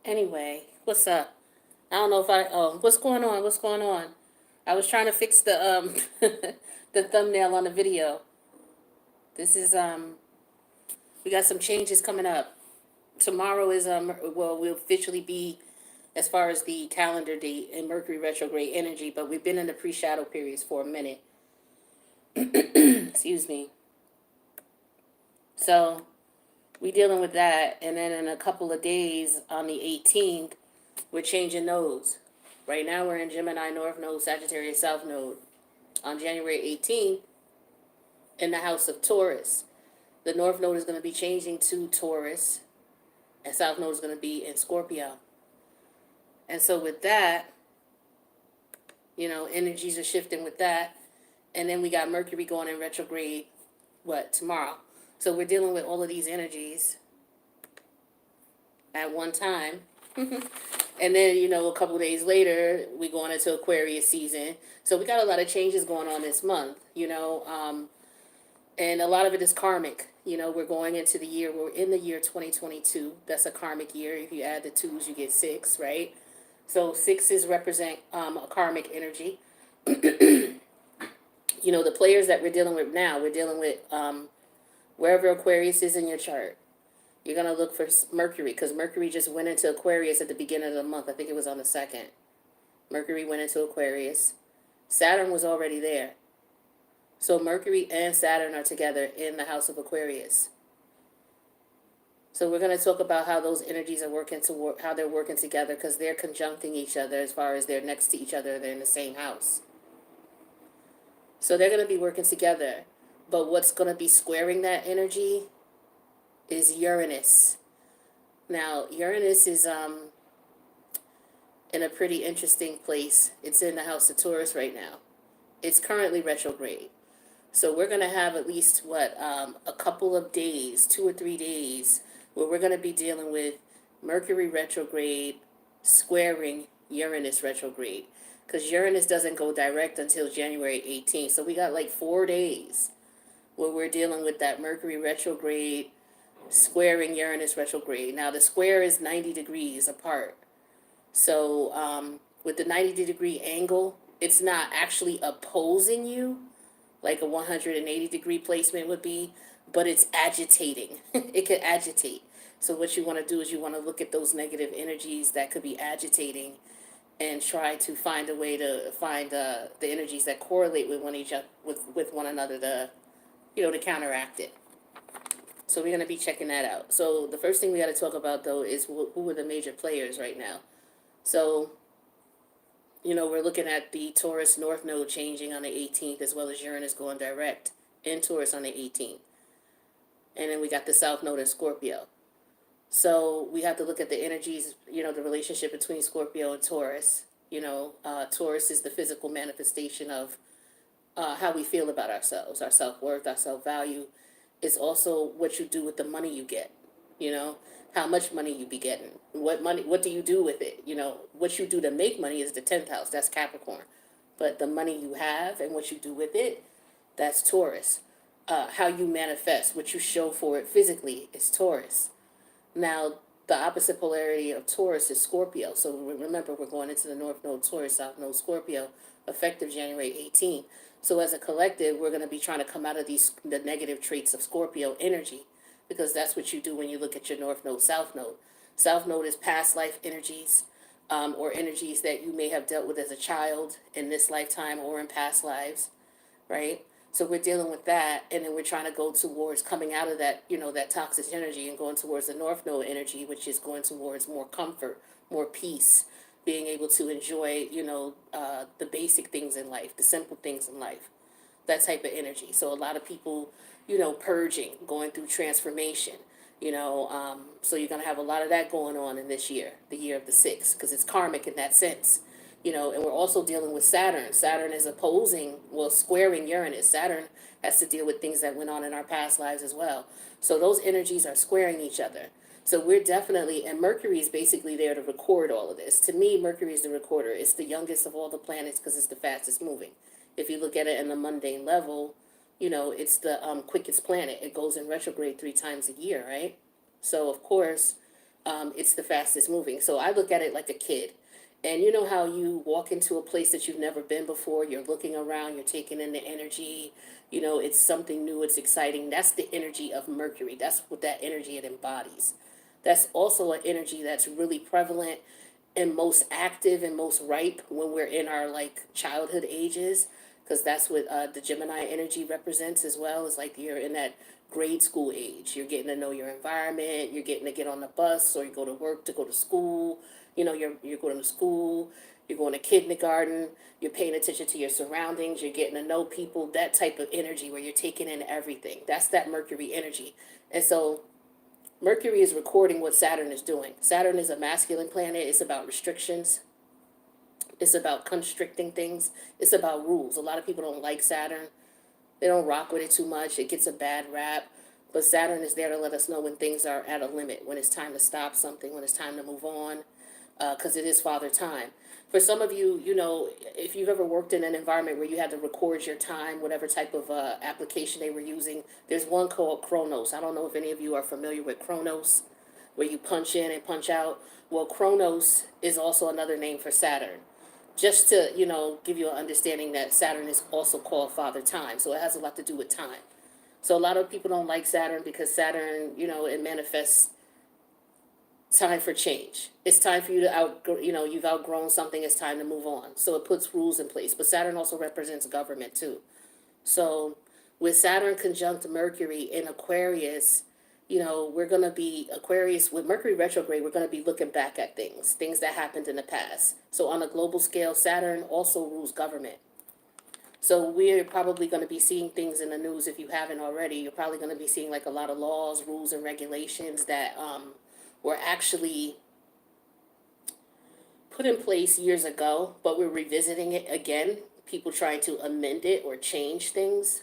Anyway, what's up? I don't know if what's going on? What's going on? I was trying to fix the the thumbnail on the video. This is we got some changes coming up. Tomorrow is well, we'll officially be as far as the calendar date in Mercury retrograde energy, but we've been in the pre-shadow periods for a minute. Excuse me. So we dealing with that, and then in a couple of days on the 18th, we're changing nodes. Right now we're in Gemini North Node, Sagittarius South Node. On January 18th, in the house of Taurus, the North Node is going to be changing to Taurus, and South Node is going to be in Scorpio. And so with that, energies are shifting with that. And then we got Mercury going in retrograde, tomorrow. So we're dealing with all of these energies at one time. And then, a couple of days later, we going into Aquarius season. So we got a lot of changes going on this month, and a lot of it is karmic. We're going into we're in the year 2022. That's a karmic year. If you add the twos, you get 6, right? So 6s represent a karmic energy. The players that we're dealing with now, we're dealing with wherever Aquarius is in your chart. You're going to look for Mercury, because Mercury just went into Aquarius at the beginning of the month. I think it was on the 2nd. Mercury went into Aquarius. Saturn was already there. So Mercury and Saturn are together in the house of Aquarius. So we're going to talk about how those energies are how they're working together, because they're conjuncting each other as far as they're next to each other. They're in the same house. So they're going to be working together. But what's going to be squaring that energy is Uranus. Now, Uranus is in a pretty interesting place. It's in the house of Taurus right now. It's currently retrograde. So we're going to have at least, a couple of days, 2 or 3 days, where we're going to be dealing with Mercury retrograde squaring Uranus retrograde. Because Uranus doesn't go direct until January 18th. So we got 4 days where we're dealing with that Mercury retrograde squaring Uranus retrograde. Now, the square is 90 degrees apart. So with the 90-degree angle, it's not actually opposing you like a 180-degree placement would be, but it's agitating. It could agitate. So what you want to do is you want to look at those negative energies that could be agitating and try to find a way to find the energies that correlate with one another to counteract it. So we're going to be checking that out. So the first thing we got to talk about, though, is who are the major players right now. So, we're looking at the Taurus North Node changing on the 18th, as well as Uranus going direct in Taurus on the 18th. And then we got the South Node in Scorpio. So we have to look at the energies, the relationship between Scorpio and Taurus. Taurus is the physical manifestation of how we feel about ourselves, our self-worth, our self-value. It's also what you do with the money you get, how much money you be getting, what do you do with it? What you do to make money is the 10th house, that's Capricorn. But the money you have and what you do with it, that's Taurus. How you manifest, what you show for it physically is Taurus. Now, the opposite polarity of Taurus is Scorpio. So remember, we're going into the North Node Taurus, South Node Scorpio, effective January 18th. So as a collective, we're going to be trying to come out of the negative traits of Scorpio energy, because that's what you do when you look at your North Node, South Node. South Node is past life energies, or energies that you may have dealt with as a child in this lifetime or in past lives, right? So we're dealing with that, and then we're trying to go towards coming out of that, that toxic energy and going towards the North Node energy, which is going towards more comfort, more peace, being able to enjoy, the basic things in life, the simple things in life, that type of energy. So a lot of people, purging, going through transformation, So you're going to have a lot of that going on in this year, the year of the six, because it's karmic in that sense. And we're also dealing with Saturn. Saturn is opposing, well, squaring Uranus. Saturn has to deal with things that went on in our past lives as well. So those energies are squaring each other. So we're definitely, and Mercury is basically there to record all of this. To me, Mercury is the recorder. It's the youngest of all the planets because it's the fastest moving. If you look at it in the mundane level, it's the quickest planet. It goes in retrograde 3 times a year, right? So, of course, it's the fastest moving. So I look at it like a kid. And you know how you walk into a place that you've never been before, you're looking around, you're taking in the energy, it's something new, it's exciting. That's the energy of Mercury. That's what that energy it embodies. That's also an energy that's really prevalent and most active and most ripe when we're in our like childhood ages, because that's what the Gemini energy represents as well. It's like you're in that grade school age. You're getting to know your environment. You're getting to get on the bus, or you go to work to go to school. You're going to school. You're going to kindergarten. You're paying attention to your surroundings. You're getting to know people. That type of energy where you're taking in everything. That's that Mercury energy. And so Mercury is recording what Saturn is doing. Saturn is a masculine planet. It's about restrictions. It's about constricting things. It's about rules. A lot of people don't like Saturn. They don't rock with it too much. It gets a bad rap. But Saturn is there to let us know when things are at a limit, when it's time to stop something, when it's time to move on, because it is Father Time. For some of you, if you've ever worked in an environment where you had to record your time, whatever type of application they were using, there's one called Chronos. I don't know if any of you are familiar with Chronos, where you punch in and punch out. Well, Chronos is also another name for Saturn. Just to, give you an understanding that Saturn is also called Father Time. So it has a lot to do with time. So a lot of people don't like Saturn because Saturn, it manifests time for change. It's time for you to outgrow, you've outgrown something. It's time to move on. So it puts rules in place. But Saturn also represents government too. So with Saturn conjunct Mercury in Aquarius, we're going to be Aquarius with Mercury retrograde. We're going to be looking back at things that happened in the past. So on a global scale, Saturn also rules government. So we're probably going to be seeing things in the news. If you haven't already, you're probably going to be seeing like a lot of laws, rules, and regulations that were actually put in place years ago, but we're revisiting it again. People trying to amend it or change things.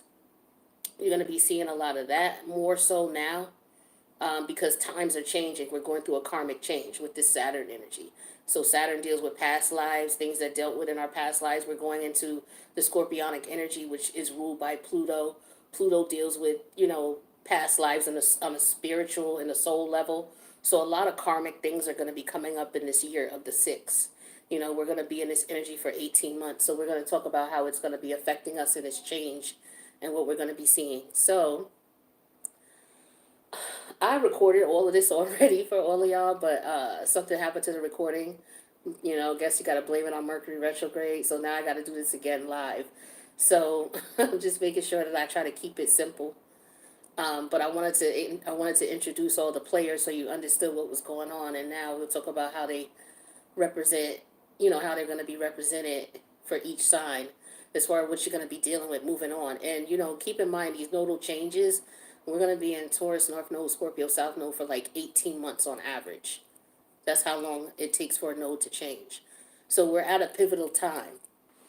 You're going to be seeing a lot of that more so now. Because times are changing. We're going through a karmic change with this Saturn energy. So Saturn deals with past lives, things that dealt with in our past lives. We're going into the Scorpionic energy, which is ruled by Pluto. Pluto deals with, past lives on a spiritual and a soul level. So a lot of karmic things are going to be coming up in this year of the six. We're going to be in this energy for 18 months. So we're going to talk about how it's going to be affecting us in this change and what we're going to be seeing. So I recorded all of this already for all of y'all, but something happened to the recording. Guess you got to blame it on Mercury retrograde. So now I got to do this again live. So I'm just making sure that I try to keep it simple. But I wanted to introduce all the players so you understood what was going on, and now we'll talk about how they represent, how they're going to be represented for each sign, as far as what you're going to be dealing with moving on. And keep in mind these nodal changes. We're going to be in Taurus, North Node, Scorpio, South Node for like 18 months on average. That's how long it takes for a node to change. So we're at a pivotal time,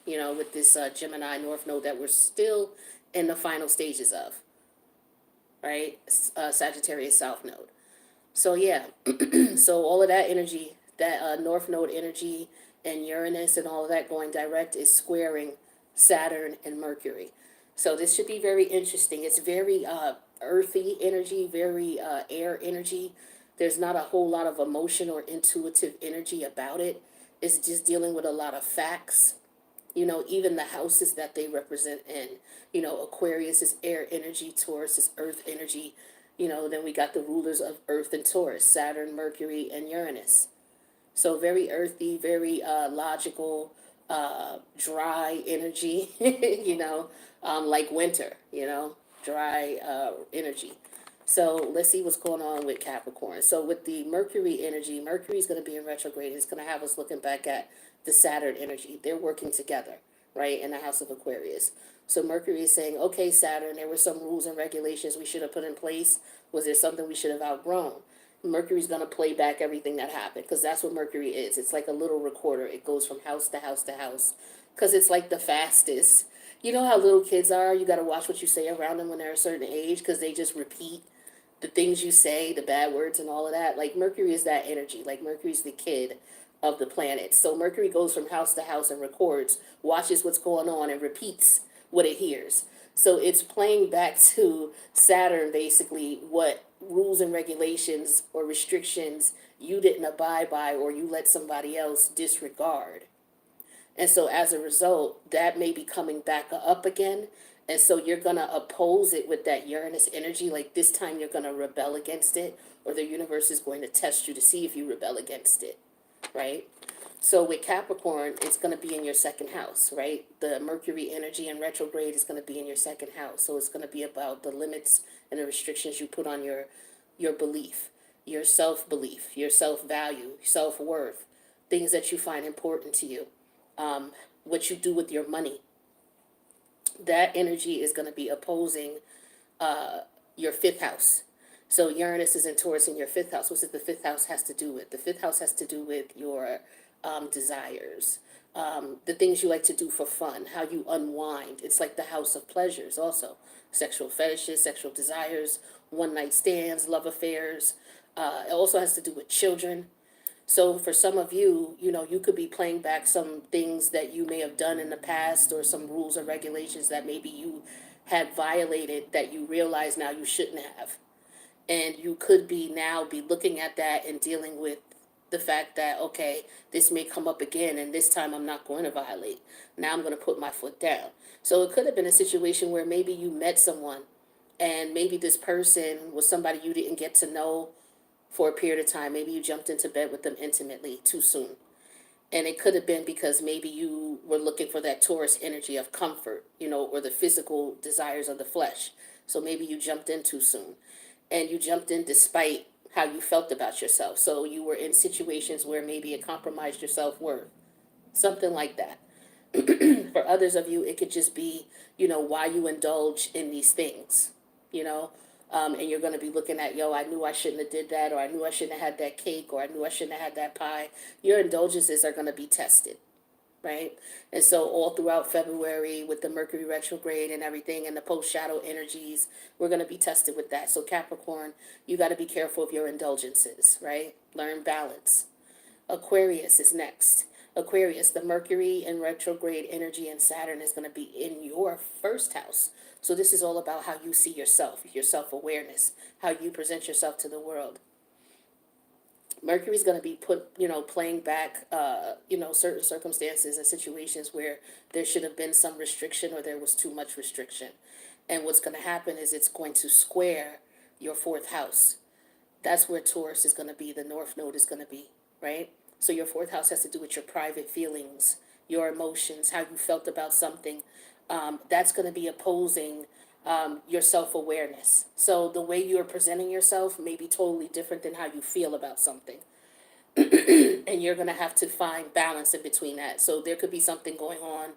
with this Gemini North Node that we're still in the final stages of, right? Sagittarius South Node. So yeah, so all of that energy, that North Node energy and Uranus and all of that going direct is squaring Saturn and Mercury. So this should be very interesting. It's very earthy energy, very air energy. There's not a whole lot of emotion or intuitive energy about it. It's just dealing with a lot of facts. Even the houses that they represent in, Aquarius is air energy, Taurus is earth energy. Then we got the rulers of earth and Taurus, Saturn, Mercury, and Uranus. So very earthy, very logical, dry energy, like winter, dry energy. So let's see what's going on with Capricorn. So with the Mercury energy, Mercury is going to be in retrograde. It's going to have us looking back at the Saturn energy. They're working together. right, in the house of Aquarius. So Mercury is saying, okay, Saturn, there were some rules and regulations we should have put in place. Was there something we should have outgrown? Mercury's going to play back everything that happened, because that's what Mercury is. It's like a little recorder. It goes from house to house to house, because it's like the fastest. You know how little kids are? You got to watch what you say around them when they're a certain age, because they just repeat the things you say, the bad words and all of that. Like Mercury is that energy. Like Mercury's the kid of the planet. So Mercury goes from house to house and records, watches what's going on, and repeats what it hears. So it's playing back to Saturn, basically, what rules and regulations or restrictions you didn't abide by or you let somebody else disregard. And so as a result, that may be coming back up again. And so you're going to oppose it with that Uranus energy. Like this time you're going to rebel against it, or the universe is going to test you to see if you rebel against it, right? So with Capricorn, it's going to be in your second house, right? The Mercury energy in retrograde is going to be in your second house. So it's going to be about the limits and the restrictions you put on your belief, your self-belief, your self-value, self-worth, things that you find important to you, what you do with your money. That energy is going to be opposing your fifth house. So Uranus is in Taurus in your fifth house. What's it the fifth house has to do with? The fifth house has to do with your desires, the things you like to do for fun, how you unwind. It's like the house of pleasures also. Sexual fetishes, sexual desires, one-night stands, love affairs. It also has to do with children. So for some of you, you know, you could be playing back some things that you may have done in the past, or some rules or regulations that maybe you had violated that you realize now you shouldn't have. And you could be now be looking at that and dealing with the fact that, okay, this may come up again, and this time I'm not going to violate. Now I'm going to put my foot down. So it could have been a situation where maybe you met someone, and maybe this person was somebody you didn't get to know for a period of time. Maybe you jumped into bed with them intimately too soon. And it could have been because maybe you were looking for that Taurus energy of comfort, you know, or the physical desires of the flesh. So maybe you jumped in too soon. And you jumped in despite how you felt about yourself. So you were in situations where maybe it compromised your self-worth. Something like that. For others of you, it could just be, you know, why you indulge in these things, you know. And you're going to be looking at, yo, I knew I shouldn't have did that, or I knew I shouldn't have had that cake, or I knew I shouldn't have had that pie. Your indulgences are going to be tested, right? And so all throughout February with the Mercury retrograde and everything and the post-shadow energies, we're going to be tested with that. So Capricorn, you got to be careful of your indulgences, right? Learn balance. Aquarius is next. Aquarius, the Mercury and retrograde energy and Saturn is going to be in your first house. So this is all about how you see yourself, your self-awareness, how you present yourself to the world. Mercury's going to be playing back, certain circumstances and situations where there should have been some restriction or there was too much restriction. And what's going to happen is it's going to square your fourth house. That's where Taurus is going to be, the North Node is going to be, right? So your fourth house has to do with your private feelings, your emotions, how you felt about something. That's going to be opposing your self-awareness. So the way you are presenting yourself may be totally different than how you feel about something. And you're going to have to find balance in between that. So there could be something going on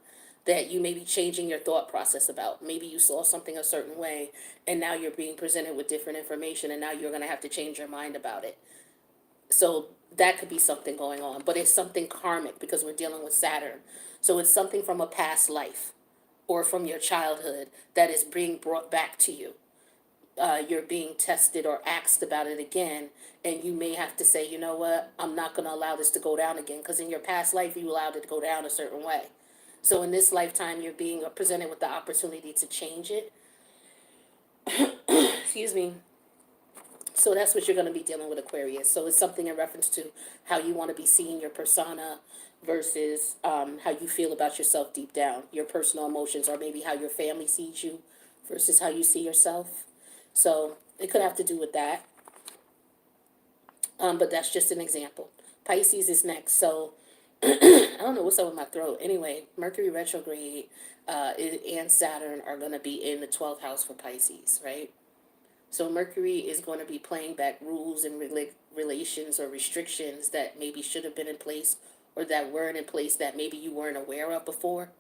that you may be changing your thought process about. Maybe you saw something a certain way, and now you're being presented with different information, and now you're going to have to change your mind about it. So that could be something going on, but it's something karmic because we're dealing with Saturn. So it's something from a past life or from your childhood that is being brought back to you. You're being tested or asked about it again, and you may have to say, you know what, I'm not going to allow this to go down again, because in your past life you allowed it to go down a certain way. So in this lifetime you're being presented with the opportunity to change it. Excuse me. So that's what you're going to be dealing with, Aquarius. So it's something in reference to how you want to be seeing your persona versus how you feel about yourself deep down, your personal emotions, or maybe how your family sees you versus how you see yourself. So it could have to do with that. But that's just an example. Pisces is next. So I don't know what's up with my throat. Anyway, Mercury retrograde and Saturn are going to be in the 12th house for Pisces, right? So Mercury is going to be playing back rules and relations or restrictions that maybe should have been in place or that weren't in place that maybe you weren't aware of before.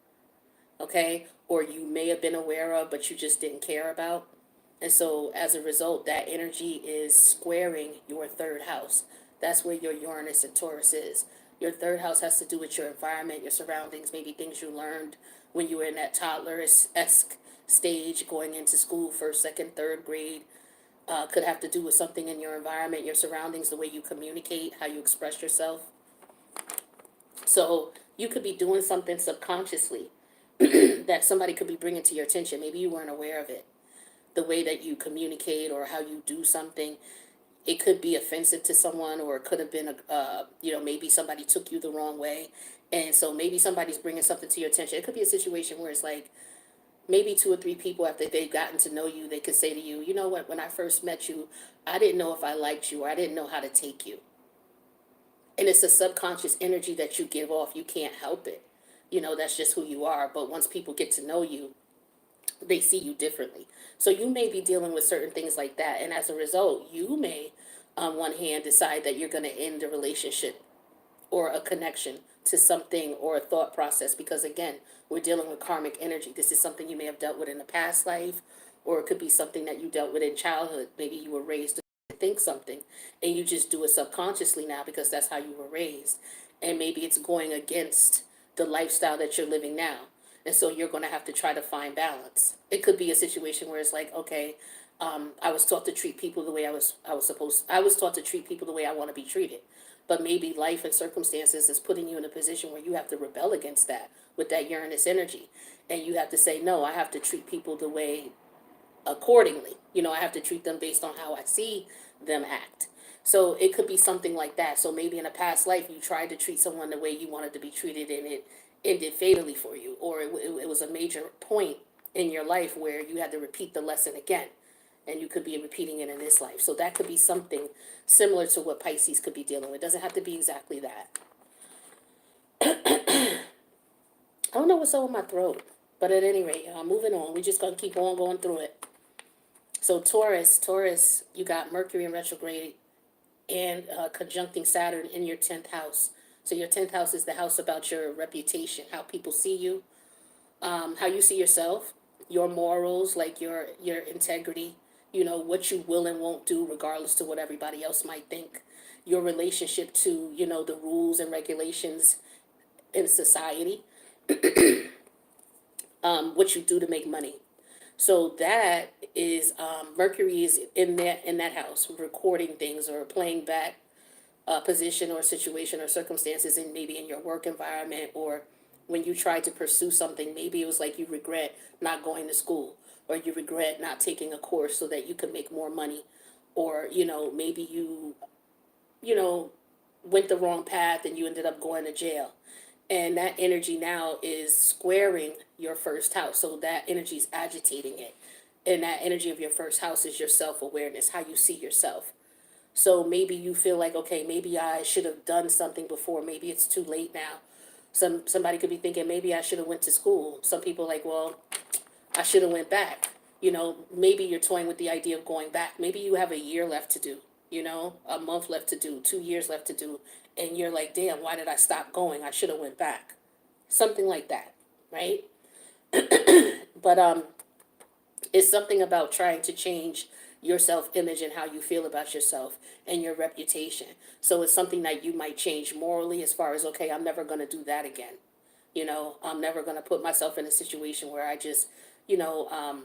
okay? Or you may have been aware of, but you just didn't care about. And so as a result, that energy is squaring your third house. That's where your Uranus and Taurus is. Your third house has to do with your environment, your surroundings, maybe things you learned when you were in that toddler-esque stage going into school, first, second, third grade. Could have to do with something in your environment, your surroundings, the way you communicate, how you express yourself. So you could be doing something subconsciously that somebody could be bringing to your attention. Maybe you weren't aware of it. The way that you communicate or how you do something, it could be offensive to someone, or it could have been maybe somebody took you the wrong way, and so maybe somebody's bringing something to your attention. It could be a situation where it's like maybe two or three people, after they've gotten to know you, they could say to you, you know what, when I first met you, I didn't know if I liked you, or I didn't know how to take you. And it's a subconscious energy that you give off. You can't help it. That's just who you are. But once people get to know you, they see you differently. So you may be dealing with certain things like that. And as a result, you may, on one hand, decide that you're going to end a relationship or a connection to something or a thought process. Because again, we're dealing with karmic energy. This is something you may have dealt with in a past life, or it could be something that you dealt with in childhood. Maybe you were raised to think something and you just do it subconsciously now because that's how you were raised. And maybe it's going against the lifestyle that you're living now. And so you're going to have to try to find balance. It could be a situation where it's like, okay, I was taught to treat people the way I was taught to treat people the way I want to be treated. But maybe life and circumstances is putting you in a position where you have to rebel against that with that Uranus energy. And you have to say, no, I have to treat people the way accordingly. I have to treat them based on how I see them act. So it could be something like that. So maybe in a past life, you tried to treat someone the way you wanted to be treated, and it ended fatally for you. Or it was a major point in your life where you had to repeat the lesson again. And you could be repeating it in this life. So that could be something similar to what Pisces could be dealing with. It doesn't have to be exactly that. I don't know what's up with my throat. But at any rate, y'all, moving on. We're just going to keep on going through it. So Taurus, you got Mercury in retrograde and conjuncting Saturn in your 10th house. So your 10th house is the house about your reputation, how people see you, how you see yourself, your morals, like your integrity, what you will and won't do regardless to what everybody else might think, your relationship to, the rules and regulations in society, what you do to make money. So that is Mercury is in that house, recording things or playing back a position or situation or circumstances in maybe in your work environment, or when you tried to pursue something. Maybe it was like you regret not going to school, or you regret not taking a course so that you could make more money, or maybe you went the wrong path and you ended up going to jail. And that energy now is squaring your first house. So that energy is agitating it. And that energy of your first house is your self-awareness, how you see yourself. So maybe you feel like, okay, maybe I should have done something before. Maybe it's too late now. Somebody could be thinking, maybe I should have went to school. Some people are like, well, I should have went back. Maybe you're toying with the idea of going back. Maybe you have a year left to do, a month left to do, 2 years left to do. And you're like, damn, why did I stop going? I should have went back. Something like that, right? But it's something about trying to change your self-image and how you feel about yourself and your reputation. So it's something that you might change morally, as far as, okay, I'm never going to do that again. I'm never going to put myself in a situation where I just, you know, um,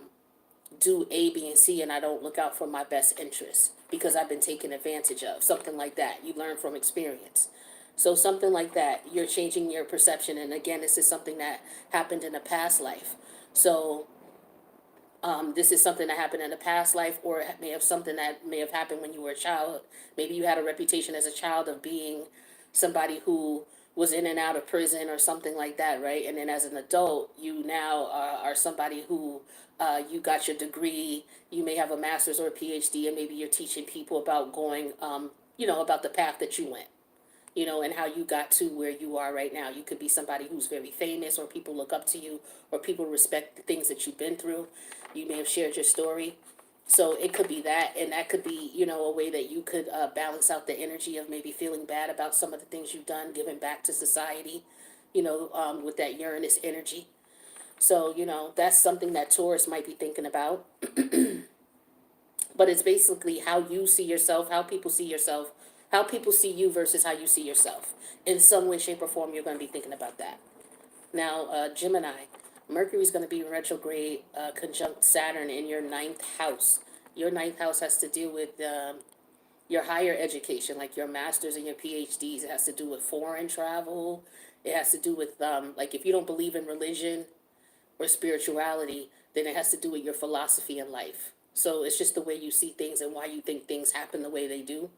do A, B, and C, and I don't look out for my best interests because I've been taken advantage of. Something like that. You learn from experience. So something like that. You're changing your perception. And again, this is something that happened in a past life. So this is something that happened in a past life, or it may have something that may have happened when you were a child. Maybe you had a reputation as a child of being somebody who was in and out of prison or something like that, right? And then as an adult, you now are somebody who you got your degree. You may have a master's or a PhD, and maybe you're teaching people about going, about the path that you went, and how you got to where you are right now. You could be somebody who's very famous, or people look up to you, or people respect the things that you've been through. You may have shared your story. So it could be that, and that could be, a way that you could balance out the energy of maybe feeling bad about some of the things you've done, giving back to society, with that Uranus energy. So, that's something that Taurus might be thinking about. But it's basically how you see yourself, how people see yourself, how people see you versus how you see yourself. In some way, shape, or form, you're going to be thinking about that. Now, Gemini, Mercury's going to be in retrograde, conjunct Saturn in your ninth house. Your ninth house has to deal with your higher education, like your masters and your PhDs. It has to do with foreign travel. It has to do with, like, if you don't believe in religion or spirituality, then it has to do with your philosophy in life. So it's just the way you see things and why you think things happen the way they do.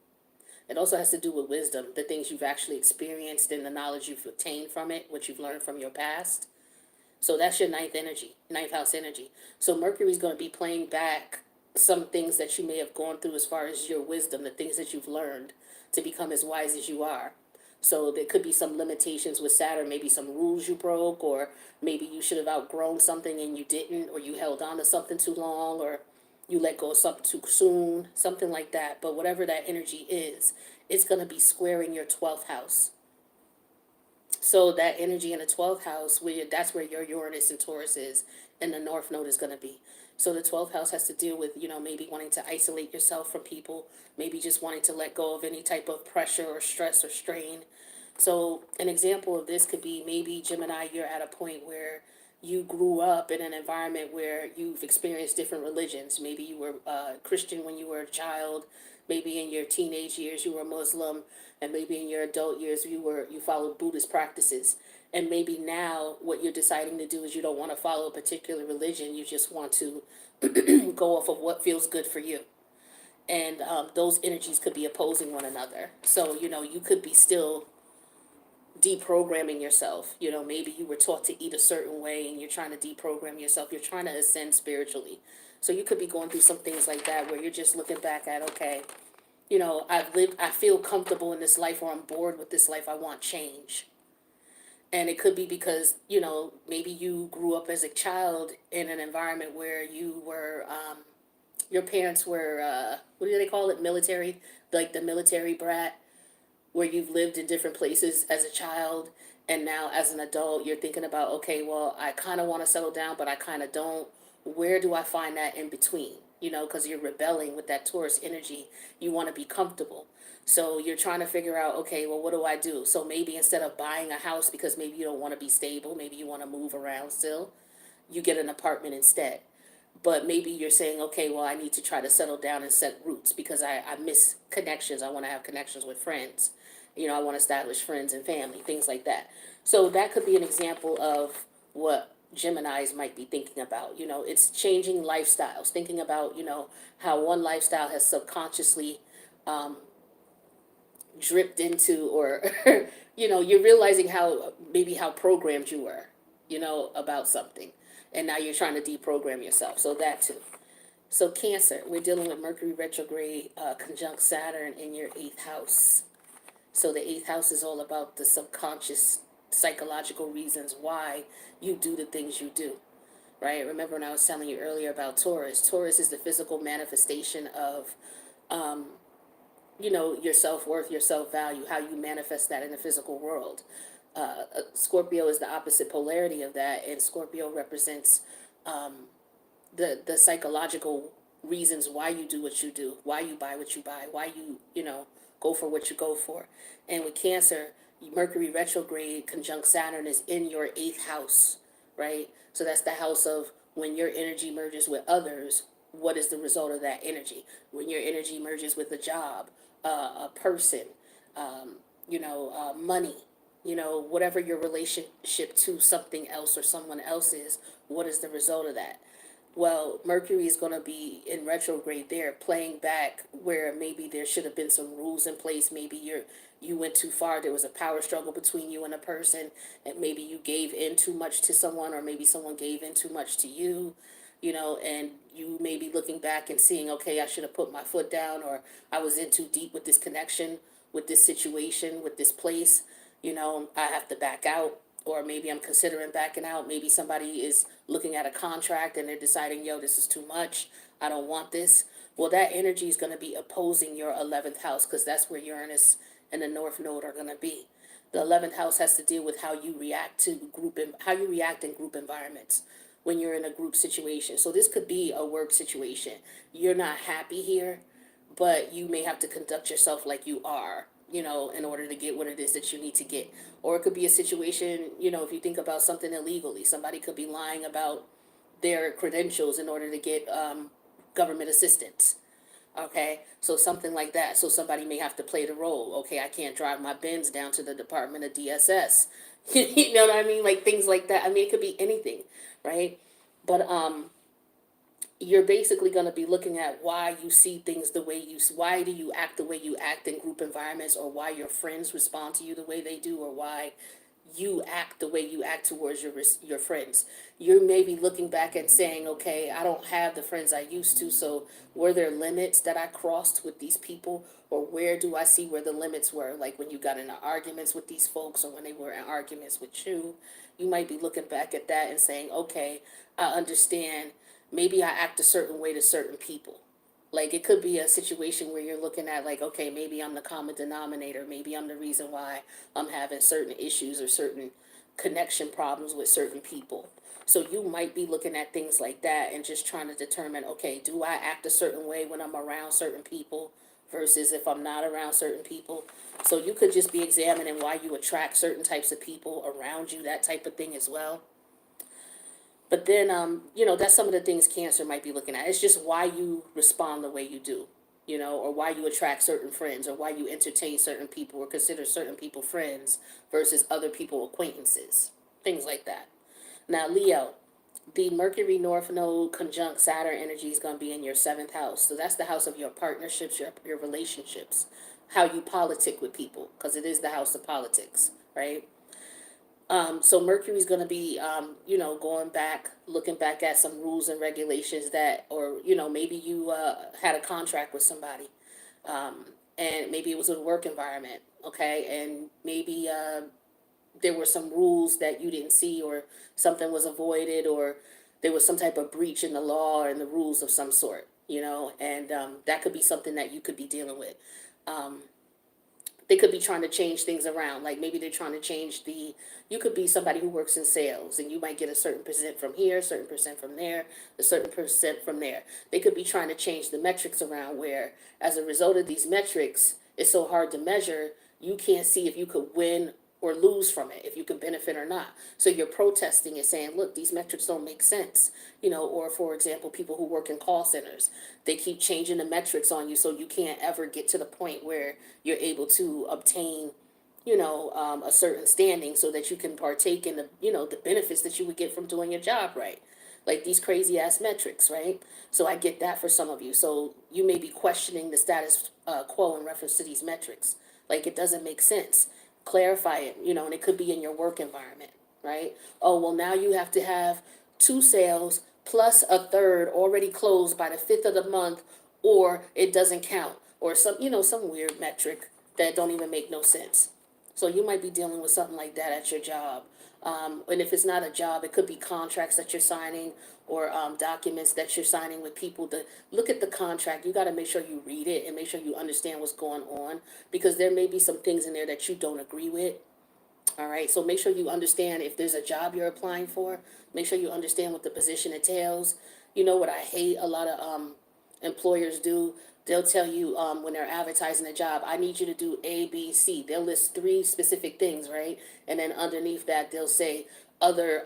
It also has to do with wisdom, the things you've actually experienced and the knowledge you've obtained from it, what you've learned from your past. So that's your ninth energy, ninth house energy. So Mercury's going to be playing back some things that you may have gone through as far as your wisdom, the things that you've learned to become as wise as you are. So there could be some limitations with Saturn, maybe some rules you broke, or maybe you should have outgrown something and you didn't, or you held on to something too long, or you let go of something too soon, something like that. But whatever that energy is, it's going to be squaring your 12th house. So that energy in the 12th house, that's where your Uranus and Taurus is, and the North Node is going to be. So the 12th house has to deal with, maybe wanting to isolate yourself from people, maybe just wanting to let go of any type of pressure or stress or strain. So an example of this could be maybe Gemini, you're at a point where you grew up in an environment where you've experienced different religions. Maybe you were Christian when you were a child. Maybe in your teenage years you were Muslim, and maybe in your adult years you followed Buddhist practices. And maybe now what you're deciding to do is you don't want to follow a particular religion. You just want to go off of what feels good for you. And those energies could be opposing one another. So you could be still deprogramming yourself. Maybe you were taught to eat a certain way and you're trying to deprogram yourself. You're trying to ascend spiritually. So you could be going through some things like that where you're just looking back at, okay, I feel comfortable in this life, or I'm bored with this life. I want change. And it could be because, maybe you grew up as a child in an environment where your parents were, what do they call it? Military, like the military brat, where you've lived in different places as a child, and now as an adult you're thinking about, okay, well, I kind of want to settle down but I kind of don't. Where do I find that in between? Because you're rebelling with that Taurus energy. You want to be comfortable, so you're trying to figure out, okay, well, what do I do? So maybe instead of buying a house because maybe you don't want to be stable, maybe you want to move around still, you get an apartment instead. But maybe you're saying, okay, well, I need to try to settle down and set roots because I miss connections. I want to have connections with friends. I want to establish friends and family, things like that. So that could be an example of what Geminis might be thinking about. It's changing lifestyles, thinking about, how one lifestyle has subconsciously um, dripped into, or, you're realizing how programmed you were, about something. And now you're trying to deprogram yourself. So that too. So Cancer, we're dealing with Mercury retrograde, conjunct Saturn in your 8th house. So the 8th house is all about the subconscious psychological reasons why you do the things you do, right? Remember when I was telling you earlier about Taurus? Taurus is the physical manifestation of, your self-worth, your self-value, how you manifest that in the physical world. Scorpio is the opposite polarity of that, and Scorpio represents the psychological reasons why you do what you do, why you buy what you buy, why you go for what you go for. And with Cancer, Mercury retrograde conjunct Saturn is in your 8th house, right? So that's the house of when your energy merges with others. What is the result of that energy? When your energy merges with a job, a person, money, whatever your relationship to something else or someone else is, what is the result of that? Well, Mercury is going to be in retrograde there, playing back where maybe there should have been some rules in place. Maybe you went too far. There was a power struggle between you and a person, and maybe you gave in too much to someone, or maybe someone gave in too much to you, and you may be looking back and seeing, okay, I should have put my foot down, or I was in too deep with this connection, with this situation, with this place. I have to back out. Or maybe I'm considering backing out. Maybe somebody is looking at a contract and they're deciding, yo, this is too much. I don't want this. Well, that energy is going to be opposing your 11th house, because that's where Uranus and the North Node are going to be. The 11th house has to deal with how you react to how you react in group environments when you're in a group situation. So this could be a work situation. You're not happy here, but you may have to conduct yourself like you are, in order to get what it is that you need to get. Or it could be a situation, if you think about something illegally, somebody could be lying about their credentials in order to get government assistance. Okay, so something like that. So somebody may have to play the role. Okay, I can't drive my Benz down to the Department of DSS. You know what I mean? Like things like that. I mean, it could be anything, right? But you're basically going to be looking at why you see things the way why do you act the way you act in group environments, or why your friends respond to you the way they do, or why you act the way you act towards your friends. You may be looking back and saying, okay, I don't have the friends I used to, so were there limits that I crossed with these people, or where do I see where the limits were, like when you got into arguments with these folks, or when they were in arguments with you. You might be looking back at that and saying, okay, I understand, maybe I act a certain way to certain people. Like it could be a situation where you're looking at like, okay, maybe I'm the common denominator. Maybe I'm the reason why I'm having certain issues or certain connection problems with certain people. So you might be looking at things like that and just trying to determine, okay, do I act a certain way when I'm around certain people versus if I'm not around certain people? So you could just be examining why you attract certain types of people around you, that type of thing as well. But then, that's some of the things Cancer might be looking at. It's just why you respond the way you do, or why you attract certain friends, or why you entertain certain people, or consider certain people friends versus other people acquaintances, things like that. Now, Leo, the Mercury North Node conjunct Saturn energy is going to be in your seventh house. So that's the house of your partnerships, your relationships, how you politic with people, because it is the house of politics, right? So Mercury's going to be, going back, looking back at some rules and regulations that, or, maybe you had a contract with somebody, and maybe it was a work environment, okay, and maybe there were some rules that you didn't see, or something was avoided, or there was some type of breach in the law and the rules of some sort, and that could be something that you could be dealing with. They could be trying to change things around. Like maybe they're trying to change you could be somebody who works in sales and you might get a certain percent from here, a certain percent from there, a certain percent from there. They could be trying to change the metrics around where as a result of these metrics, it's so hard to measure, you can't see if you could win or lose from it, if you can benefit or not. So you're protesting and saying, look, these metrics don't make sense. Or for example, people who work in call centers, they keep changing the metrics on you so you can't ever get to the point where you're able to obtain, a certain standing so that you can partake in the benefits that you would get from doing your job right. Like these crazy ass metrics, right? So I get that for some of you. So you may be questioning the status quo in reference to these metrics. Like it doesn't make sense. Clarify it, and it could be in your work environment, right? Oh, well, now you have to have 2 sales plus a third already closed by the 5th of the month, or it doesn't count, or some weird metric that don't even make no sense. So you might be dealing with something like that at your job. And if it's not a job, it could be contracts that you're signing, or documents that you're signing with people. To look at the contract, you got to make sure you read it and make sure you understand what's going on, because there may be some things in there that you don't agree with. All right, so make sure you understand if there's a job you're applying for. Make sure you understand what the position entails. You know what I hate a lot of employers do? They'll tell you when they're advertising a job, I need you to do A, B, C. They'll list 3 specific things, right? And then underneath that, they'll say other,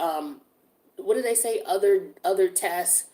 what do they say? Other tasks,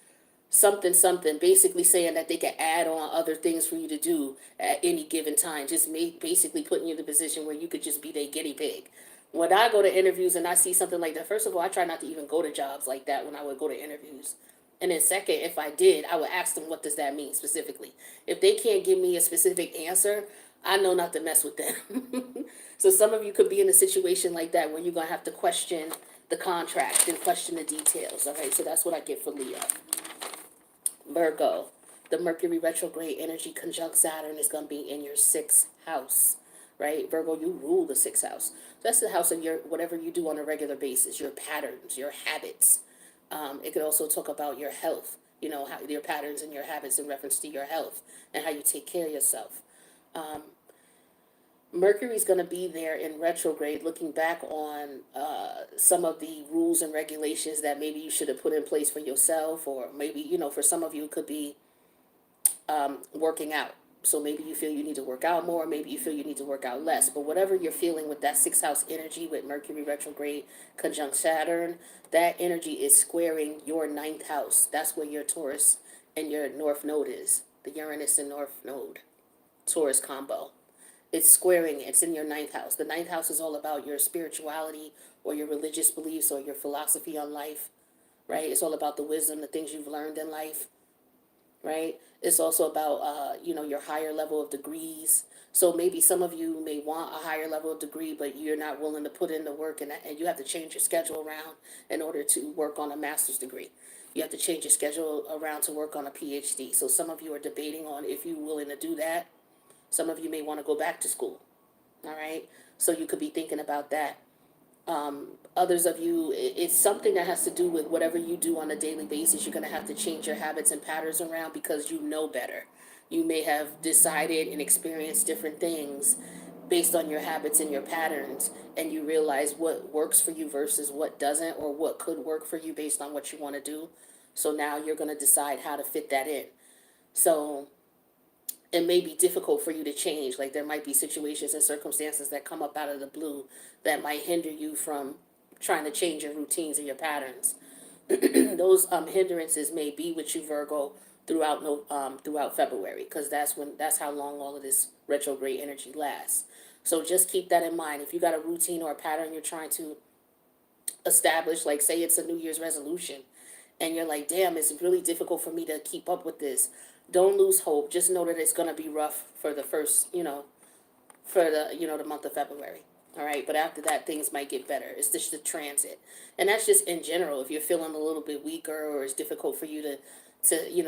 something, something, basically saying that they can add on other things for you to do at any given time. Just basically putting you in the position where you could just be their guinea pig. When I go to interviews and I see something like that, first of all, I try not to even go to jobs like that when I would go to interviews. And then second, if I did, I would ask them, what does that mean specifically? If they can't give me a specific answer, I know not to mess with them. So some of you could be in a situation like that where you're going to have to question the contract and question the details. All right, so that's what I get for Leo. Virgo, the Mercury retrograde energy conjunct Saturn is going to be in your 6th house, right? Virgo, you rule the 6th house. That's the house of your whatever you do on a regular basis, your patterns, your habits. It could also talk about your health, how your patterns and your habits in reference to your health and how you take care of yourself. Mercury's going to be there in retrograde, looking back on some of the rules and regulations that maybe you should have put in place for yourself, or maybe, for some of you, it could be working out. So maybe you feel you need to work out more, maybe you feel you need to work out less. But whatever you're feeling with that sixth house energy with Mercury retrograde conjunct Saturn, that energy is squaring your ninth house. That's where your Taurus and your North Node is, the Uranus and North Node, Taurus combo. It's squaring it. It's in your ninth house. The ninth house is all about your spirituality or your religious beliefs or your philosophy on life, right? It's all about the wisdom, the things you've learned in life, right? It's also about, your higher level of degrees. So maybe some of you may want a higher level of degree, but you're not willing to put in the work, and you have to change your schedule around in order to work on a master's degree. You have to change your schedule around to work on a PhD. So some of you are debating on if you're willing to do that. Some of you may want to go back to school, all right? So you could be thinking about that. Others of you, it's something that has to do with whatever you do on a daily basis. You're going to have to change your habits and patterns around because you know better. You may have decided and experienced different things based on your habits and your patterns, and you realize what works for you versus what doesn't, or what could work for you based on what you want to do. So now you're going to decide how to fit that in. So it may be difficult for you to change. Like, there might be situations and circumstances that come up out of the blue that might hinder you from trying to change your routines and your patterns. Those hindrances may be with you, Virgo, throughout February, because that's how long all of this retrograde energy lasts. So just keep that in mind. If you got a routine or a pattern you're trying to establish, like say it's a New Year's resolution, and you're like, damn, it's really difficult for me to keep up with this. Don't lose hope. Just know that it's going to be rough for the first, for the month of February. All right. But after that, things might get better. It's just the transit. And that's just in general. If you're feeling a little bit weaker, or it's difficult for you to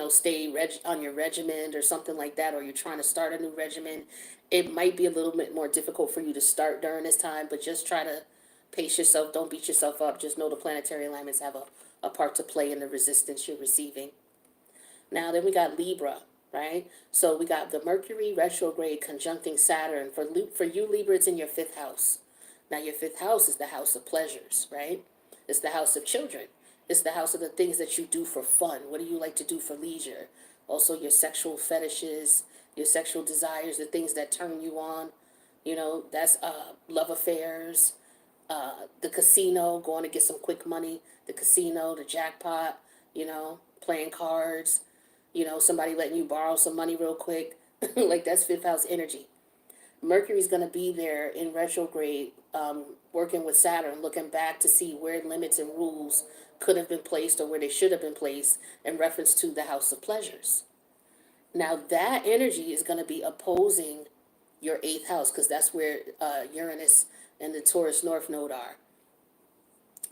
stay on your regimen or something like that, or you're trying to start a new regimen, it might be a little bit more difficult for you to start during this time, but just try to pace yourself. Don't beat yourself up. Just know the planetary alignments have a part to play in the resistance you're receiving. Now, then we got Libra, right? So we got the Mercury retrograde conjuncting Saturn. For you, Libra, it's in your fifth house. Now, your fifth house is the house of pleasures, right? It's the house of children. It's the house of the things that you do for fun. What do you like to do for leisure? Also, your sexual fetishes, your sexual desires, the things that turn you on. That's love affairs, the casino, going to get some quick money, the casino, the jackpot, playing cards, somebody letting you borrow some money real quick. Like, that's fifth house energy. Mercury's going to be there in retrograde, working with Saturn, looking back to see where limits and rules could have been placed, or where they should have been placed, in reference to the house of pleasures. Now, that energy is going to be opposing your eighth house, because that's where Uranus and the Taurus North Node are.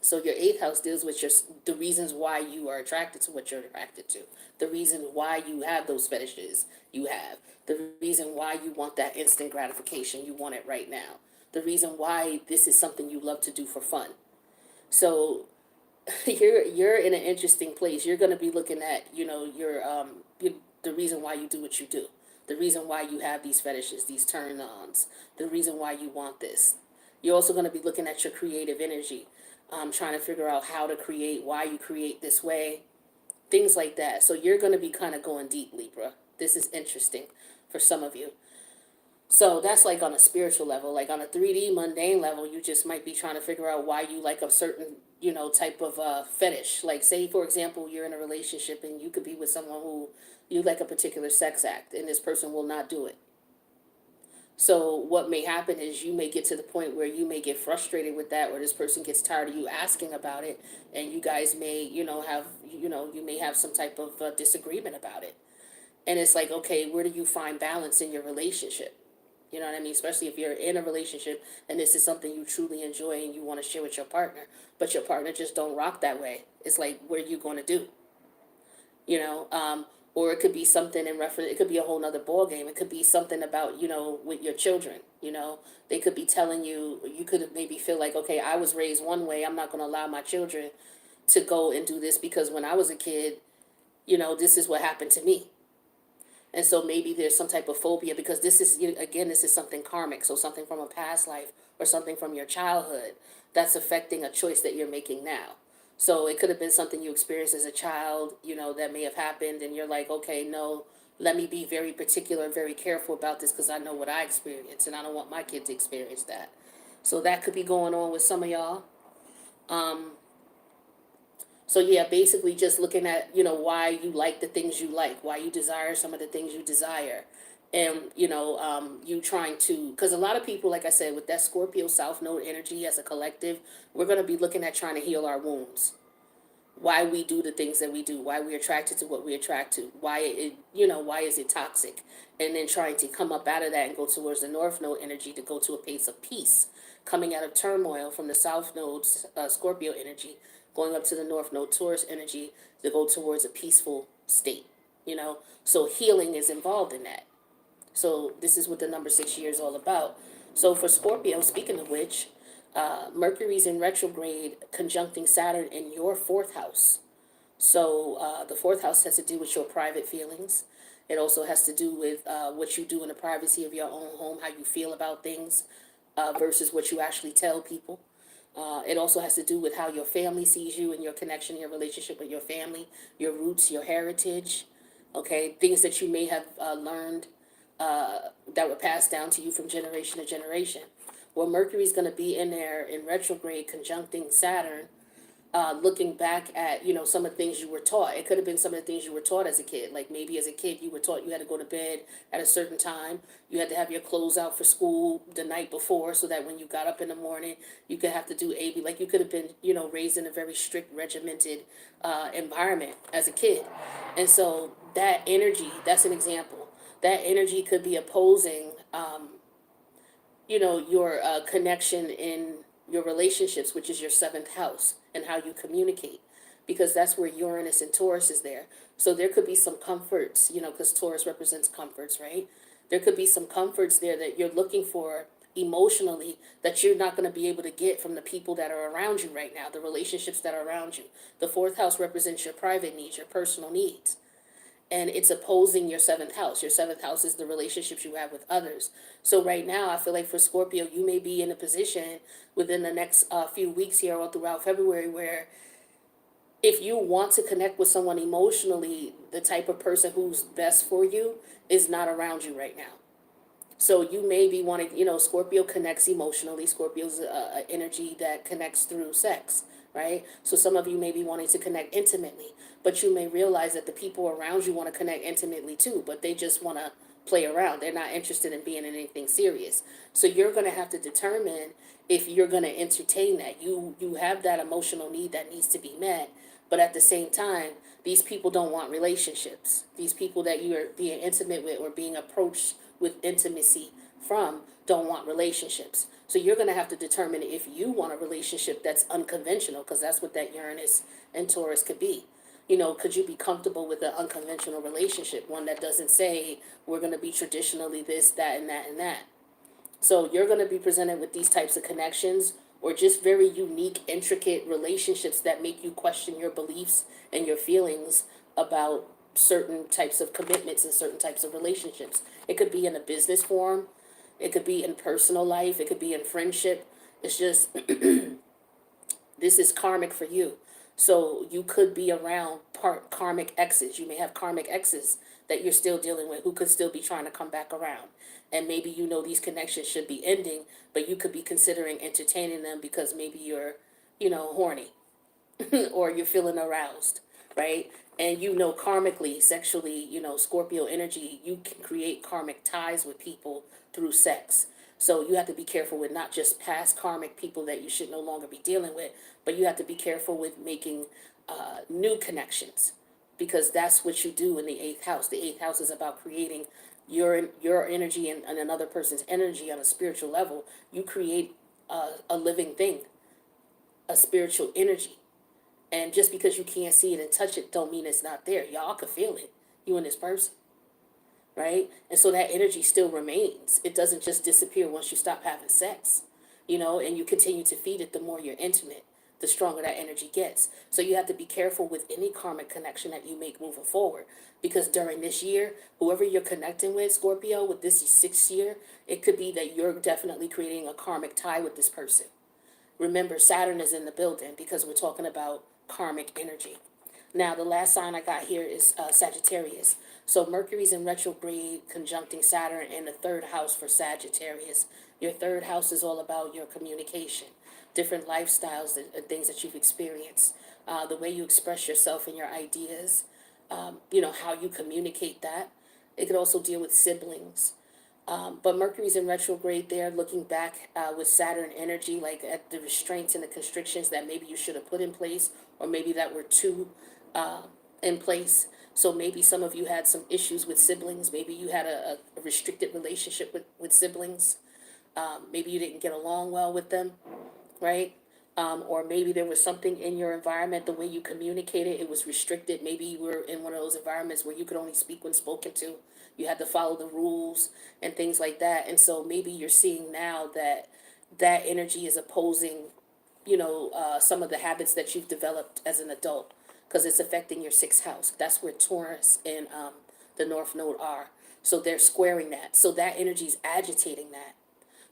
So your eighth house deals with the reasons why you are attracted to what you're attracted to, the reason why you have those fetishes you have, the reason why you want that instant gratification, you want it right now, the reason why this is something you love to do for fun. So you're in an interesting place. You're going to be looking at the reason why you do what you do, the reason why you have these fetishes, these turn-ons, the reason why you want this. You're also going to be looking at your creative energy, trying to figure out how to create, why you create this way, things like that. So you're going to be kind of going deep, Libra. This is interesting for some of you. So that's like on a spiritual level. Like on a 3D mundane level, you just might be trying to figure out why you like a certain, type of fetish. Like, say, for example, you're in a relationship and you could be with someone who you like a particular sex act, and this person will not do it. So what may happen is you may get to the point where you may get frustrated with that, or this person gets tired of you asking about it, and you guys may, you may have some type of disagreement about it. And it's like, okay, where do you find balance in your relationship? You know what I mean? Especially if you're in a relationship and this is something you truly enjoy and you want to share with your partner, but your partner just don't rock that way. It's like, what are you going to do? Or it could be something in reference, it could be a whole nother ball game. It could be something about, with your children, they could be telling you, you could maybe feel like, okay, I was raised one way. I'm not going to allow my children to go and do this because when I was a kid, this is what happened to me. And so maybe there's some type of phobia because this is, again, this is something karmic. So something from a past life or something from your childhood that's affecting a choice that you're making now. So it could have been something you experienced as a child, that may have happened. And you're like, okay, no, let me be very particular, very careful about this because I know what I experienced and I don't want my kid to experience that. So that could be going on with some of y'all. Um, so yeah, basically just looking at, why you like the things you like, why you desire some of the things you desire. And, you trying to, because a lot of people, like I said, with that Scorpio South Node energy as a collective, we're going to be looking at trying to heal our wounds. Why we do the things that we do, why we're attracted to what we attract to, why why is it toxic? And then trying to come up out of that and go towards the North Node energy to go to a place of peace, coming out of turmoil from the South Node Scorpio energy, going up to the North Node Taurus energy to go towards a peaceful state. So healing is involved in that. So this is what the number 6 year is all about. So for Scorpio, speaking of which, Mercury's in retrograde conjuncting Saturn in your fourth house. So the fourth house has to do with your private feelings. It also has to do with what you do in the privacy of your own home, how you feel about things versus what you actually tell people. It also has to do with how your family sees you and your connection, your relationship with your family, your roots, your heritage, okay, things that you may have learned that were passed down to you from generation to generation. Well, Mercury's going to be in there in retrograde conjuncting Saturn, looking back at, some of the things you were taught. It could have been some of the things you were taught as a kid. Like maybe as a kid you were taught you had to go to bed at a certain time. You had to have your clothes out for school the night before so that when you got up in the morning, you could have to do AB. Like you could have been, raised in a very strict, regimented environment as a kid. And so that energy, that's an example. That energy could be opposing, your connection in your relationships, which is your seventh house, and how you communicate, because that's where Uranus and Taurus is there. So there could be some comforts, because Taurus represents comforts, right? There could be some comforts there that you're looking for emotionally that you're not going to be able to get from the people that are around you right now, the relationships that are around you. The fourth house represents your private needs, your personal needs, and it's opposing your seventh house. Your seventh house is the relationships you have with others. So right now, I feel like for Scorpio, you may be in a position within the next few weeks here or throughout February where if you want to connect with someone emotionally, the type of person who's best for you is not around you right now. So you may be wanting, Scorpio connects emotionally. Scorpio's an energy that connects through sex, right? So some of you may be wanting to connect intimately, but you may realize that the people around you want to connect intimately too, but they just want to play around. They're not interested in being in anything serious. So you're going to have to determine if you're going to entertain that. You have that emotional need that needs to be met, but at the same time, these people don't want relationships. These people that you are being intimate with or being approached with intimacy from don't want relationships. So you're going to have to determine if you want a relationship that's unconventional, because that's what that Uranus and Taurus could be. Could you be comfortable with an unconventional relationship, one that doesn't say we're going to be traditionally this, that, and that, and that. So you're going to be presented with these types of connections or just very unique, intricate relationships that make you question your beliefs and your feelings about certain types of commitments and certain types of relationships. It could be in a business form. It could be in personal life. It could be in friendship. It's just, this is karmic for you. So you could be around karmic exes. You may have karmic exes that you're still dealing with who could still be trying to come back around. And maybe these connections should be ending, but you could be considering entertaining them because maybe you're, horny or you're feeling aroused, right? And karmically, sexually, Scorpio energy, you can create karmic ties with people through sex. So you have to be careful with not just past karmic people that you should no longer be dealing with, but you have to be careful with making new connections, because that's what you do in the eighth house. The eighth house is about creating your energy and another person's energy on a spiritual level. You create a living thing, a spiritual energy. And just because you can't see it and touch it don't mean it's not there. Y'all could feel it, you and this person, right? And so that energy still remains. It doesn't just disappear once you stop having sex, and you continue to feed it the more you're intimate, the stronger that energy gets. So you have to be careful with any karmic connection that you make moving forward. Because during this year, whoever you're connecting with, Scorpio, with this 6th year, it could be that you're definitely creating a karmic tie with this person. Remember, Saturn is in the building because we're talking about karmic energy. Now, the last sign I got here is Sagittarius. So Mercury's in retrograde, conjuncting Saturn in the 3rd house for Sagittarius. Your 3rd house is all about your communication, different lifestyles and things that you've experienced, the way you express yourself and your ideas, how you communicate that. It could also deal with siblings. But Mercury's in retrograde there, looking back with Saturn energy, like at the restraints and the constrictions that maybe you should have put in place, or maybe that were too in place. So maybe some of you had some issues with siblings. Maybe you had a restricted relationship with siblings. Maybe you didn't get along well with them, right? Or maybe there was something in your environment, the way you communicated, it was restricted. Maybe you were in one of those environments where you could only speak when spoken to. You had to follow the rules and things like that. And so maybe you're seeing now that that energy is opposing, some of the habits that you've developed as an adult, because it's affecting your 6th house. That's where Taurus and the North Node are. So they're squaring that. So that energy is agitating that.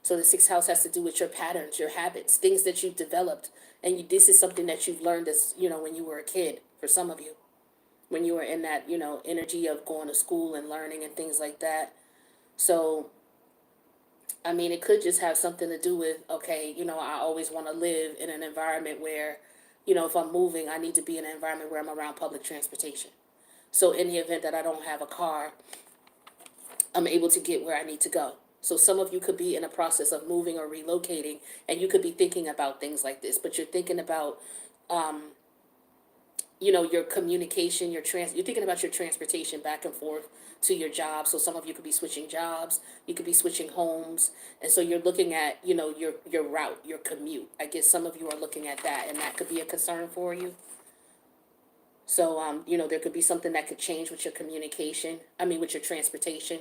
So the 6th house has to do with your patterns, your habits, things that you've developed. And this is something that you've learned as, when you were a kid, for some of you. When you were in that, energy of going to school and learning and things like that. So, I mean, it could just have something to do with, okay, I always want to live in an environment where, if I'm moving, I need to be in an environment where I'm around public transportation. So in the event that I don't have a car, I'm able to get where I need to go. So some of you could be in a process of moving or relocating, and you could be thinking about things like this, but you're thinking about, your communication, you're thinking about your transportation back and forth to your job. So some of you could be switching jobs, you could be switching homes. And so you're looking at, your route, your commute. I guess some of you are looking at that, and that could be a concern for you. So, there could be something that could change with your communication, with your transportation.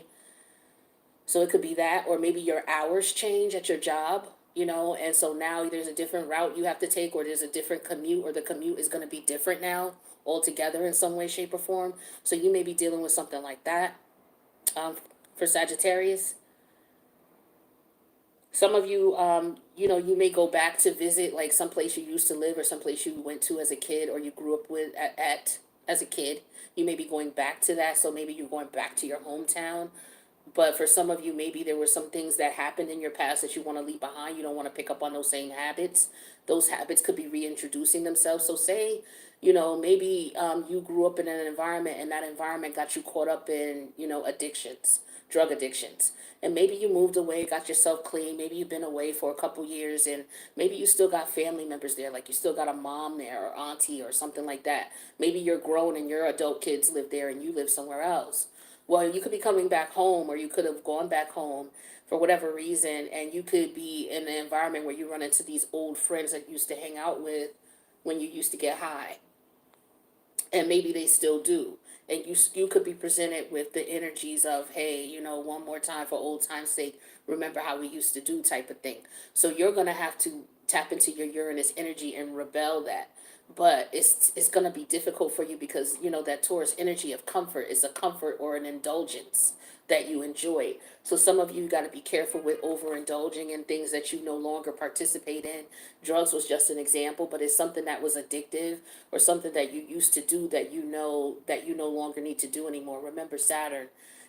So it could be that, or maybe your hours change at your job, and so now there's a different route you have to take, or there's a different commute, or the commute is going to be different now altogether in some way, shape, or form. So you may be dealing with something like that for Sagittarius. Some of you, you may go back to visit like someplace you used to live, or someplace you went to as a kid, or you grew up with as a kid. You may be going back to that, so maybe you're going back to your hometown. But for some of you, maybe there were some things that happened in your past that you want to leave behind. You don't want to pick up on those same habits. Those habits could be reintroducing themselves. So say, maybe you grew up in an environment, and that environment got you caught up in, addictions, drug addictions. And maybe you moved away, got yourself clean. Maybe you've been away for a couple years, and maybe you still got family members there. Like you still got a mom there, or auntie, or something like that. Maybe you're grown and your adult kids live there and you live somewhere else. Well, you could be coming back home, or you could have gone back home for whatever reason, and you could be in an environment where you run into these old friends that you used to hang out with when you used to get high. And maybe they still do. And you could be presented with the energies of, hey, one more time for old time's sake, remember how we used to do type of thing. So you're going to have to tap into your Uranus energy and rebel that. But it's going to be difficult for you because, that Taurus energy of comfort is a comfort or an indulgence that you enjoy. So some of you got to be careful with overindulging in things that you no longer participate in. Drugs was just an example, but it's something that was addictive, or something that you used to do that you no longer need to do anymore. Remember Saturn.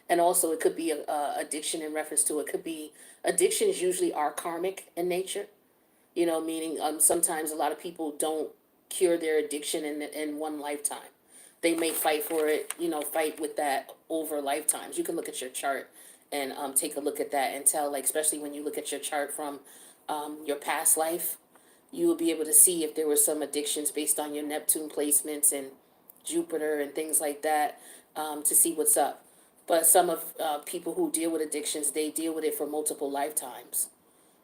And also it could be a addiction in reference to, it could be, addictions usually are karmic in nature, meaning sometimes a lot of people don't cure their addiction in one lifetime. They may fight for it, fight with that over lifetimes. You can look at your chart and take a look at that and tell, like, especially when you look at your chart from your past life, you will be able to see if there were some addictions based on your Neptune placements and Jupiter and things like that, to see what's up. But some of people who deal with addictions, they deal with it for multiple lifetimes.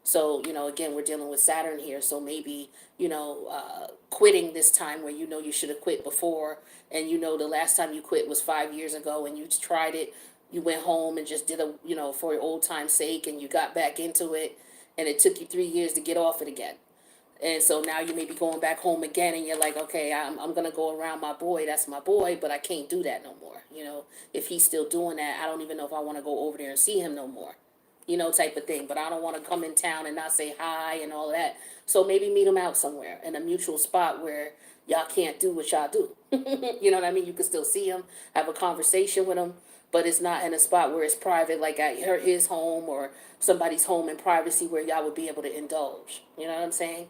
So, again, we're dealing with Saturn here. So maybe, quitting this time where you should have quit before. And the last time you quit was 5 years ago, and you tried it. You went home and just did for old time's sake, and you got back into it. And it took you 3 years to get off it again. And so now you may be going back home again, and you're like, okay, I'm going to go around my boy. That's my boy, but I can't do that no more. You know, if he's still doing that, I don't even know if I want to go over there and see him no more. You know, type of thing. But I don't want to come in town and not say hi and all that. So maybe meet him out somewhere in a mutual spot where y'all can't do what y'all do. You know what I mean? You can still see him, have a conversation with him, but it's not in a spot where it's private, like at his home or somebody's home in privacy where y'all would be able to indulge. You know what I'm saying?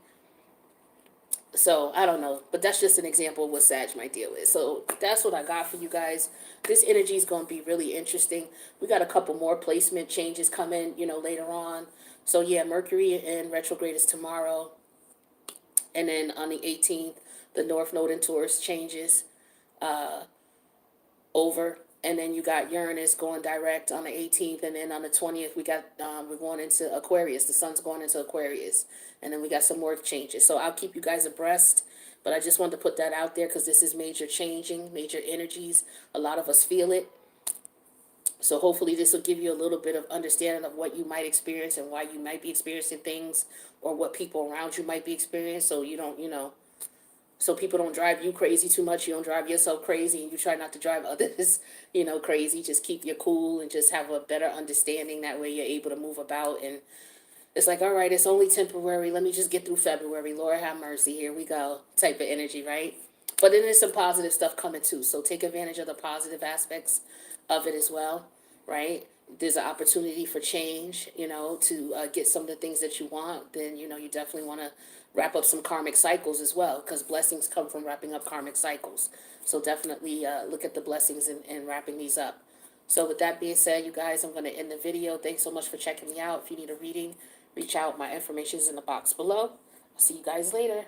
So I don't know, but that's just an example of what Sag might deal with. So that's what I got for you guys. This energy is going to be really interesting. We got a couple more placement changes coming, you know, later on. So yeah, Mercury in retrograde is tomorrow, and then on the 18th, the North Node in Taurus changes over, and then you got Uranus going direct on the 18th, and then on the 20th we got we're going into Aquarius. The sun's going into Aquarius, and then we got some more changes. So I'll keep you guys abreast, but I just wanted to put that out there because this is major changing, major energies. A lot of us feel it. So hopefully this will give you a little bit of understanding of what you might experience and why you might be experiencing things, or what people around you might be experiencing, so you don't, you know, so people don't drive you crazy too much. You don't drive yourself crazy, and you try not to drive others, you know, crazy. Just keep your cool and just have a better understanding. That way you're able to move about, and it's like, all right, it's only temporary. Let me just get through February. Lord have mercy. Here we go. Type of energy, right? But then there's some positive stuff coming too. So take advantage of the positive aspects of it as well, right? There's an opportunity for change, you know, to get some of the things that you want. Then, you know, you definitely want to wrap up some karmic cycles as well, because blessings come from wrapping up karmic cycles. So definitely look at the blessings and wrapping these up. So with that being said, you guys, I'm going to end the video. Thanks so much for checking me out. If you need a reading, reach out. My information is in the box below. I'll see you guys later.